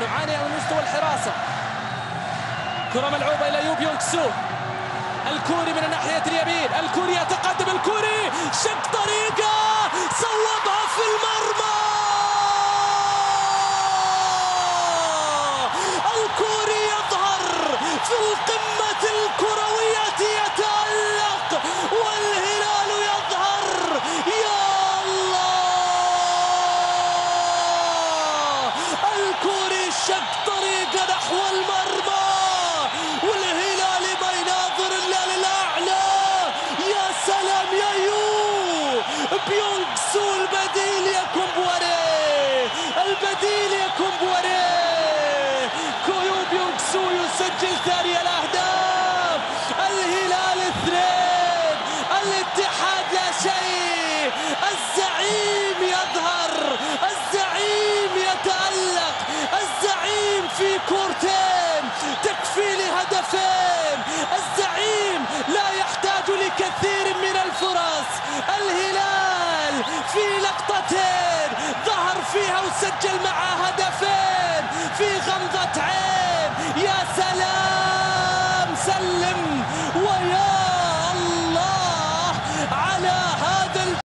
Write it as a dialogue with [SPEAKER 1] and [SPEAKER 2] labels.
[SPEAKER 1] نعاني من مستوى الحراسة. كرة ملعوبة إلى يو بيونغ سو، الكوري من ناحية اليمين، الكوري يتقدم، الكوري شق طريقة صوبها في المرمى. الكوري يظهر في القمة الكروية يتألق، والهلال يظهر. يا الله، الكوري شق طريقة نحو المرمى، والهلال ما يناظر إلا للأعلى. يا سلام يا يو بيونغ سو، البديل يا كومبواري، البديل يا كومبواري. كويو بيونغ سو يسجل ثاني الأهداف. الهلال 2، الاتحاد لا شيء. الزعيم يظهر، الزعيم يتألق، الزعيم في كورتين تكفي لهدفين. الزعيم لا يحتاج لكثير من الفرص. الهلال في لقطتين ظهر فيها وسجل معها